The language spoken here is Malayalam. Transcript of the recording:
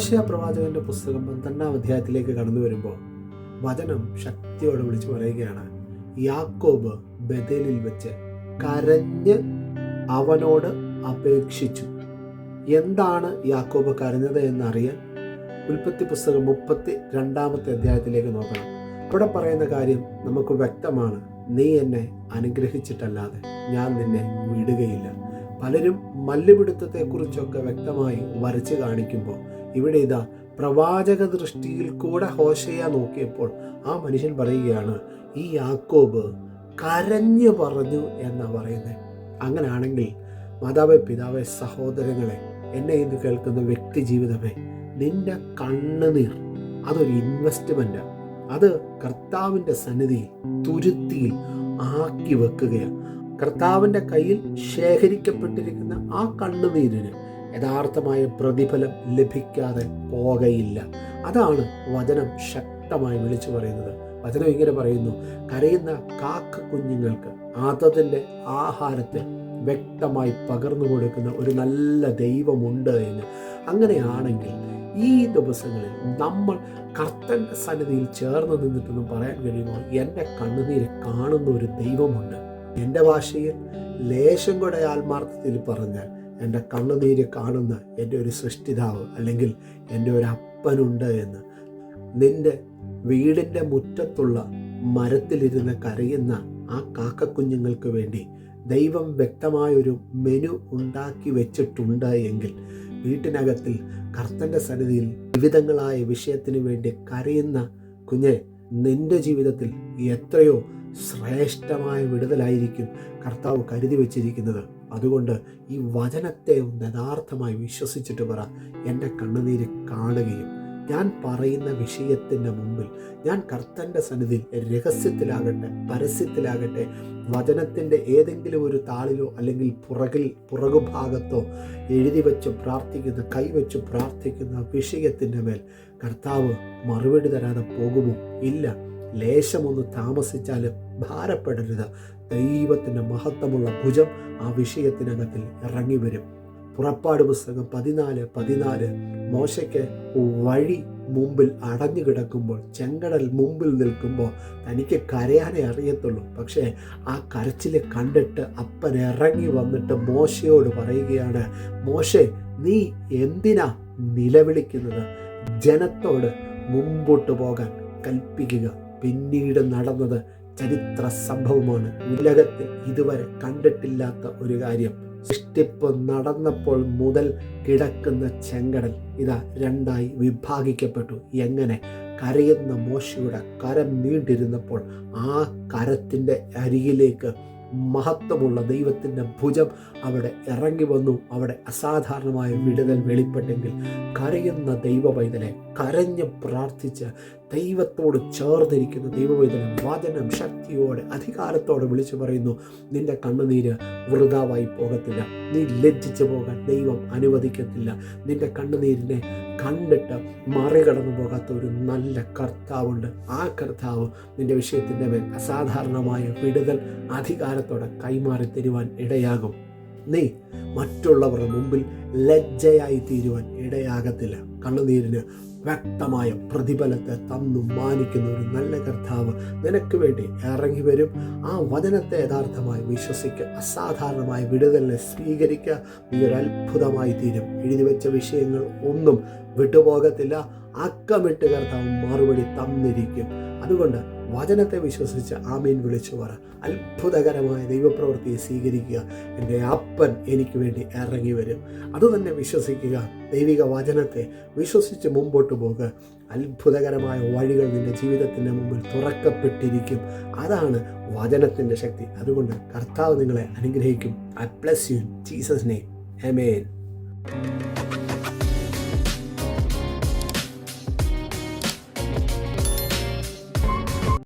ഹോശേയ പ്രവാചകന്റെ പുസ്തകം 12-ാം അധ്യായത്തിലേക്ക് കടന്നു വരുമ്പോൾ വചനം ശക്തിയോടെ വിളിച്ചു പറയുകയാണ്, യാക്കോബ് ബേഥേലിൽ വെച്ച് കരഞ്ഞ് അവനോട് അപേക്ഷിച്ചു. എന്താണ് യാക്കോബ് കരഞ്ഞത് എന്നറിയാൻ ഉൽപ്പത്തി പുസ്തകം 32-ാമത്തെ അധ്യായത്തിലേക്ക് നോക്കണം. അവിടെ പറയുന്ന കാര്യം നമുക്ക് വ്യക്തമാണ്. നീ എന്നെ അനുഗ്രഹിച്ചിട്ടല്ലാതെ ഞാൻ നിന്നെ വിടുകയില്ല. പലരും മല്ലുപിടുത്തത്തെക്കുറിച്ചൊക്കെ വ്യക്തമായി വരച്ച് കാണിക്കുമ്പോൾ ഇവിടെ ഇതാ പ്രവാചക ദൃഷ്ടിയിൽ കൂടെ ഹോശേയ നോക്കിയപ്പോൾ ആ മനുഷ്യൻ പറയുകയാണ്, ഈ യാക്കോബ് കരഞ്ഞു പറഞ്ഞു എന്നാ പറയുന്നത്. അങ്ങനെയാണെങ്കിൽ മാതാവേ, പിതാവേ, സഹോദരങ്ങളെ, എന്നെ ഇന്ന് കേൾക്കുന്ന വ്യക്തി ജീവിതമേ, നിന്റെ കണ്ണുനീർ അതൊരു ഇൻവെസ്റ്റ്മെന്റ്, അത് കർത്താവിൻ്റെ സന്നിധിയിൽ തുരുത്തിയിൽ ആക്കി വെക്കുകയാണ്. കർത്താവിൻ്റെ കയ്യിൽ ശേഖരിക്കപ്പെട്ടിരിക്കുന്ന ആ കണ്ണുനീരിന് യഥാർത്ഥമായ പ്രതിഫലം ലഭിക്കാതെ പോകയില്ല. അതാണ് വചനം ശക്തമായി വിളിച്ചു പറയുന്നത്. വചനം ഇങ്ങനെ പറയുന്നു, കരയുന്ന കാക്ക കുഞ്ഞുങ്ങൾക്ക് അതതിൻ്റെ ആഹാരത്തെ വ്യക്തമായി പകർന്നു കൊടുക്കുന്ന ഒരു നല്ല ദൈവമുണ്ട് എന്ന്. അങ്ങനെയാണെങ്കിൽ ഈ ദിവസങ്ങളിൽ നമ്മൾ കർത്തൻ്റെ സന്നിധിയിൽ ചേർന്ന് നിന്നിട്ടൊന്നും പറയാൻ കഴിയുമോ, എൻ്റെ കണ്ണുനീര് കാണുന്ന ഒരു ദൈവമുണ്ട്. എൻ്റെ ഭാഷയിൽ ലേശം കൂടെ ആത്മാർത്ഥത്തിൽ പറഞ്ഞാൽ, എൻ്റെ കണ്ണുനീര് കാണുന്ന എൻ്റെ ഒരു സൃഷ്ടിതാവ് അല്ലെങ്കിൽ എൻ്റെ ഒരു അപ്പനുണ്ട് എന്ന്. നിൻ്റെ വീടിൻ്റെ മുറ്റത്തുള്ള മരത്തിലിരുന്ന് കരയുന്ന ആ കാക്കക്കുഞ്ഞുങ്ങൾക്ക് വേണ്ടി ദൈവം വ്യക്തമായൊരു മെനു ഉണ്ടാക്കി വെച്ചിട്ടുണ്ട് എങ്കിൽ വീട്ടിനകത്തിൽ കർത്തൻ്റെ സന്നിധിയിൽ വിവിധങ്ങളായ വിഷയത്തിന് വേണ്ടി കരയുന്ന കുഞ്ഞെ, നിൻ്റെ ജീവിതത്തിൽ എത്രയോ ശ്രേഷ്ഠമായ വിടുതലായിരിക്കും കർത്താവ് കരുതി വച്ചിരിക്കുന്നത്. അതുകൊണ്ട് ഈ വചനത്തെ യഥാർത്ഥമായി വിശ്വസിച്ചിട്ട് പറ, എൻ്റെ കണ്ണുനീര് കാണുകയും ഞാൻ പറയുന്ന വിഷയത്തിൻ്റെ മുമ്പിൽ ഞാൻ കർത്തൻ്റെ സന്നിധിയിൽ രഹസ്യത്തിലാകട്ടെ പരസ്യത്തിലാകട്ടെ വചനത്തിൻ്റെ ഏതെങ്കിലും ഒരു താളിലോ അല്ലെങ്കിൽ പുറകുഭാഗത്തോ എഴുതി വെച്ച് പ്രാർത്ഥിക്കുന്ന, കൈവച്ച് പ്രാർത്ഥിക്കുന്ന വിഷയത്തിൻ്റെ മേൽ കർത്താവ് മറുപടി തരാതെ പോകുമോ? ഇല്ല. ലേശമൊന്ന് താമസിച്ചാലും ഭാരപ്പെടരുത്. ദൈവത്തിൻ്റെ മഹത്വമുള്ള ഭുജം ആ വിഷയത്തിനകത്തിൽ ഇറങ്ങി വരും. പുറപ്പാട് പുസ്തകം 14:14 മോശയ്ക്ക് വഴി മുമ്പിൽ അടഞ്ഞു കിടക്കുമ്പോൾ, ചെങ്കടൽ മുമ്പിൽ നിൽക്കുമ്പോൾ തനിക്ക് കരയാനേ അറിയത്തുള്ളൂ. പക്ഷേ ആ കരച്ചിൽ കണ്ടിട്ട് അപ്പൻ ഇറങ്ങി വന്നിട്ട് മോശയോട് പറയുകയാണ്, മോശെ, നീ എന്തിനാ നിലവിളിക്കുന്നത്? ജനത്തോട് മുമ്പോട്ട് പോകാൻ കൽപ്പിക്കുക. പിന്നീട് നടന്നത് ചരിത്ര സംഭവമാണ്. ഉലകത്തിൽ ഇതുവരെ കണ്ടിട്ടില്ലാത്ത ഒരു കാര്യം. സൃഷ്ടിപ്പ് നടന്നപ്പോൾ മുതൽ കിടക്കുന്ന ചെങ്കടൽ ഇതാ രണ്ടായി വിഭാഗിക്കപ്പെട്ടു. എങ്ങനെ? കരയുന്ന മോശയുടെ കരം നീണ്ടിരുന്നപ്പോൾ ആ കരത്തിൻ്റെ അരികിലേക്ക് മഹത്വമുള്ള ദൈവത്തിൻ്റെ ഭുജം അവിടെ ഇറങ്ങി വന്നു. അവിടെ അസാധാരണമായ വിടുതൽ വെളിപ്പെട്ടെങ്കിൽ കരയുന്ന ദൈവ പൈതലെ, കരഞ്ഞ് പ്രാർത്ഥിച്ച് ദൈവത്തോട് ചേർന്നിരിക്കുന്ന ദൈവ പൈതലെ, വചനം ശക്തിയോടെ അധികാരത്തോടെ വിളിച്ചു പറയുന്നു, നിന്റെ കണ്ണുനീര് വൃഥാവായി പോകത്തില്ല. നീ ലജ്ജിച്ചു പോകാൻ ദൈവം അനുവദിക്കത്തില്ല. നിന്റെ കണ്ണുനീരിനെ കണ്ടിട്ട് മറികടന്നു പോകാത്ത ഒരു നല്ല കർത്താവുണ്ട്. ആ കർത്താവ് നിന്റെ വിഷയത്തിൻ്റെ മേൽ അസാധാരണമായ വിടുതൽ അധികാരത്തോടെ കൈമാറി തരുവാൻ ഇടയാകും. നീ മറ്റുള്ളവരുടെ മുമ്പിൽ ലജ്ജയായി തീരുവാൻ ഇടയാകത്തില്ല. കണ്ണുനീരിന് വ്യക്തമായ പ്രതിഫലത്തെ തന്നു മാനിക്കുന്ന ഒരു നല്ല കർത്താവ് നിനക്ക് വേണ്ടി ഇറങ്ങി വരും. ആ വചനത്തെ യഥാർത്ഥമായി വിശ്വസിക്കുക. അസാധാരണമായ വിടുതലിനെ സ്വീകരിക്കുക. നീ ഒരു അത്ഭുതമായി തീരും. എഴുതി വെച്ച വിഷയങ്ങൾ ഒന്നും വിട്ടുപോകത്തില്ല. അക്കമിട്ട് കർത്താവ് മറുപടി തന്നിരിക്കും. അതുകൊണ്ട് വചനത്തെ വിശ്വസിച്ച് ആമീൻ വിളിച്ചു പറ. അത്ഭുതകരമായ ദൈവപ്രവൃത്തിയെ സ്വീകരിക്കുക. എൻ്റെ അപ്പൻ എനിക്ക് വേണ്ടി ഇറങ്ങി വരും. അതുതന്നെ വിശ്വസിക്കുക. ദൈവിക വചനത്തെ വിശ്വസിച്ച് മുമ്പോട്ട് പോകുക. അത്ഭുതകരമായ വഴികൾ നിൻ്റെ ജീവിതത്തിൻ്റെ മുമ്പിൽ തുറക്കപ്പെട്ടിരിക്കും. അതാണ് വചനത്തിൻ്റെ ശക്തി. അതുകൊണ്ട് കർത്താവ് നിങ്ങളെ അനുഗ്രഹിക്കും. I bless you in Jesus name. Amen.